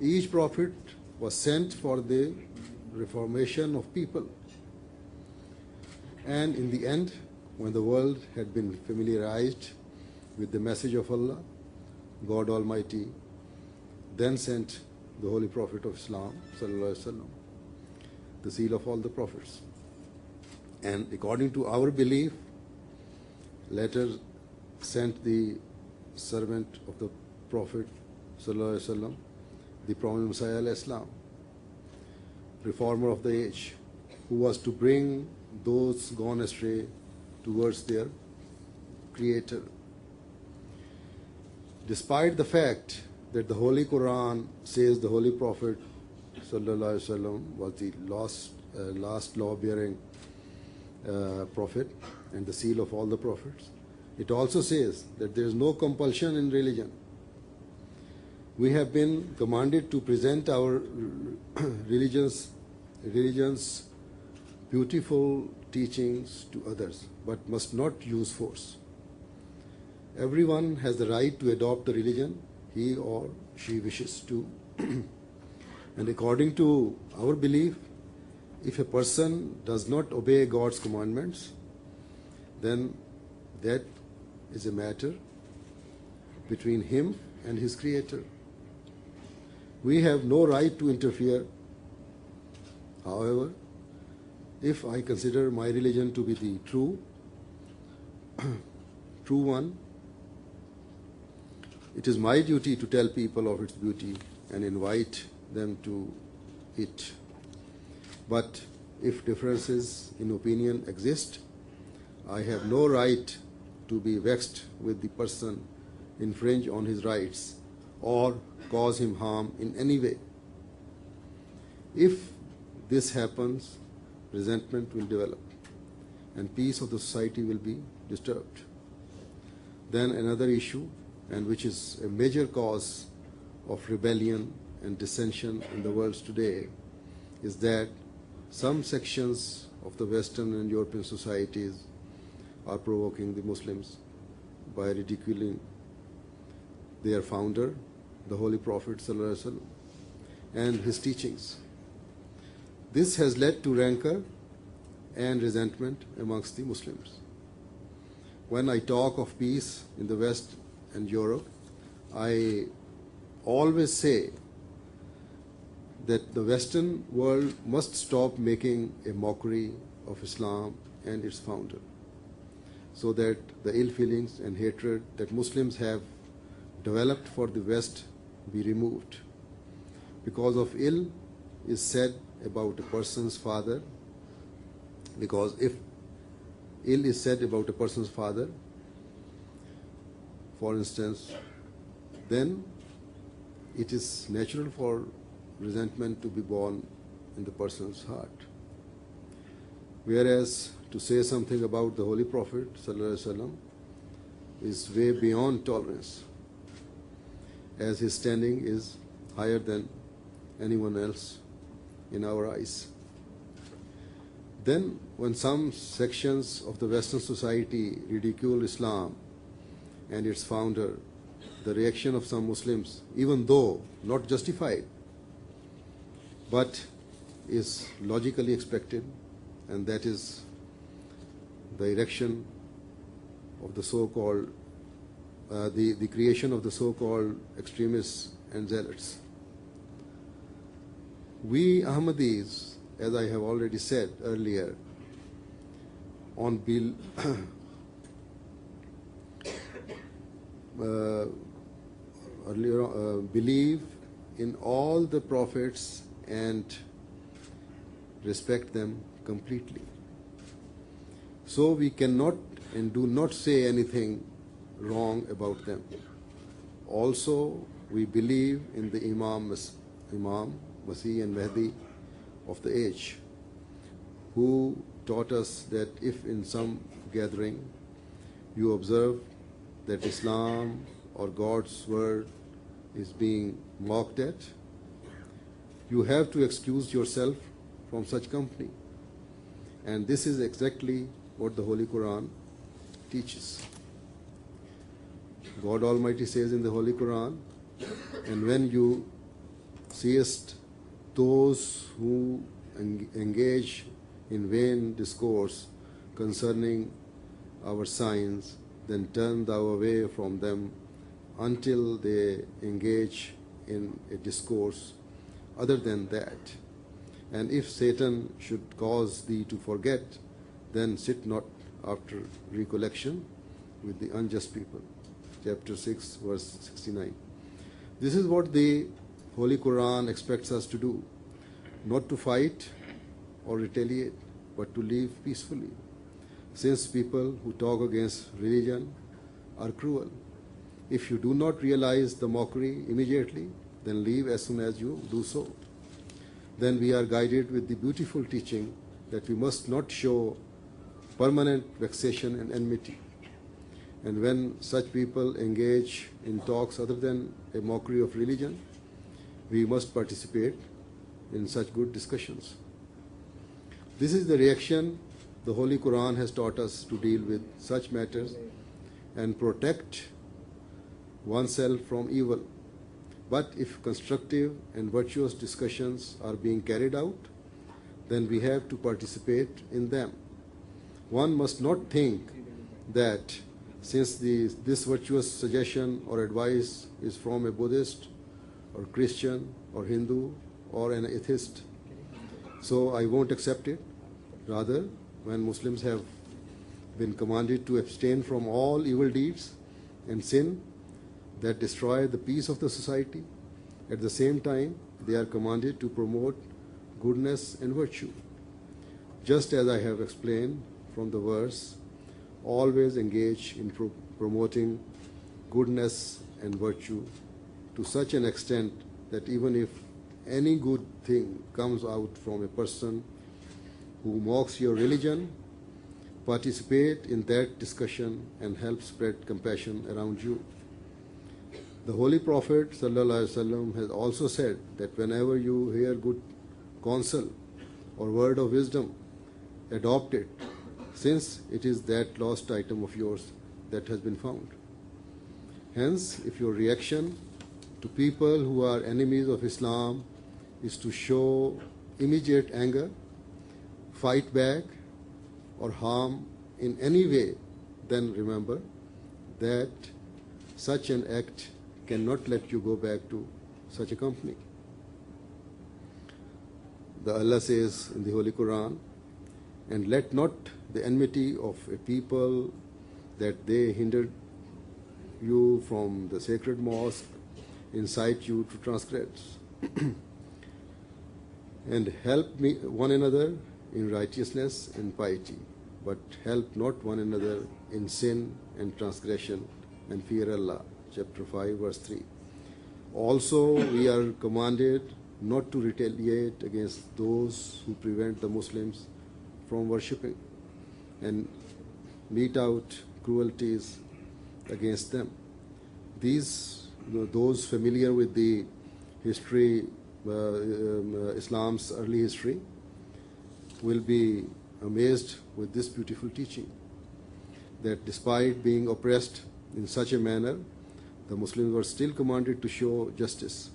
Each prophet was sent for the reformation of people. And in the end, when the world had been familiarized with the message of Allah, God Almighty then sent the Holy Prophet of Islam, sallallahu alaihi wasallam, the seal of all the prophets. And according to our belief, later sent the servant of the Prophet, sallallahu alaihi wasallam, the Prophet Messiah al-Islam, reformer of the age, who was to bring those gone astray towards their Creator. Despite the fact that the Holy Quran says the Holy Prophet sallallahu alaihi wasallam was the last law-bearing prophet and the seal of all the prophets, it also says that there is no compulsion in religion. We have been commanded to present our religion's beautiful teachings to others, but must not use force. Everyone has the right to adopt the religion he or she wishes to. And according to our belief, if a person does not obey God's commandments, then that is a matter between him and his Creator. We have no right to interfere. However, if I consider my religion to be the true one, it is my duty to tell people of its beauty and invite them to it. But if differences in opinion exist, I have no right to be vexed with the person, infringe on his rights, or cause him harm in any way. If this happens, resentment will develop and peace of the society will be disturbed. Then another issue, and which is a major cause of rebellion and dissension in the world today, is that some sections of the Western and European societies are provoking the Muslims by ridiculing their founder, the Holy Prophet ﷺ, and his teachings. This has led to rancor and resentment amongst the Muslims. When I talk of peace in the West and Europe, I always say that the Western world must stop making a mockery of Islam and its founder, so that the ill feelings and hatred that Muslims have developed for the West be removed. Because of ill is said about a person's father, because if ill is said about a person's father, for instance, then it is natural for resentment to be born in the person's heart. Whereas to say something about the Holy Prophet ﷺ is way beyond tolerance, as his standing is higher than anyone else in our eyes. Then when some sections of the Western society ridicule Islam and its founder, the reaction of some Muslims, even though not justified, but is logically expected, and that is the erection of the so-called, the creation of the so-called extremists and zealots. We Ahmadis, as I have already said earlier, believe in all the prophets and respect them completely. So we cannot and do not say anything wrong about them. Also, we believe in the Imam, Masih and Mahdi of the age, who taught us that if in some gathering you observe that Islam or God's word is being mocked at, you have to excuse yourself from such company. And this is exactly what the Holy Quran teaches. God Almighty says in the Holy Quran, and when you seest those who engage in vain discourse concerning our signs, then turn thou away from them until they engage in a discourse other than that. And if Satan should cause thee to forget, then sit not after recollection with the unjust people. Chapter 6, verse 69. This is what the Holy Quran expects us to do, not to fight or retaliate, but to live peacefully. Since people who talk against religion are cruel, if you do not realize the mockery immediately, then leave as soon as you do so. Then we are guided with the beautiful teaching that we must not show permanent vexation and enmity. And when such people engage in talks other than a mockery of religion, we must participate in such good discussions. This is the reaction the Holy Quran has taught us to deal with such matters and protect oneself from evil. But if constructive and virtuous discussions are being carried out, then we have to participate in them. One must not think that since this virtuous suggestion or advice is from a Buddhist or Christian or Hindu or an atheist, so I won't accept it. Rather, when Muslims have been commanded to abstain from all evil deeds and sin that destroy the peace of the society, at the same time they are commanded to promote goodness and virtue. Just as I have explained from the verse, always engage in promoting goodness and virtue to such an extent that even if any good thing comes out from a person who mocks your religion, participate in that discussion and help spread compassion around you. The Holy Prophet ﷺ has also said that whenever you hear good counsel or word of wisdom, adopt it, since it is that lost item of yours that has been found. Hence, if your reaction to people who are enemies of Islam is to show immediate anger, fight back, or harm in any way, then remember that such an act cannot let you go back to such a company. The Allah says in the Holy Quran, and let not the enmity of a people that they hindered you from the sacred mosque incite you to transgress. And help one another in righteousness and piety, but help not one another in sin and transgression, and fear Allah. Chapter 5, verse 3. Also, we are commanded not to retaliate against those who prevent the Muslims from worshipping and mete out cruelties against them. Those familiar with the history, Islam's early history, will be amazed with this beautiful teaching, that despite being oppressed in such a manner, the Muslims were still commanded to show justice.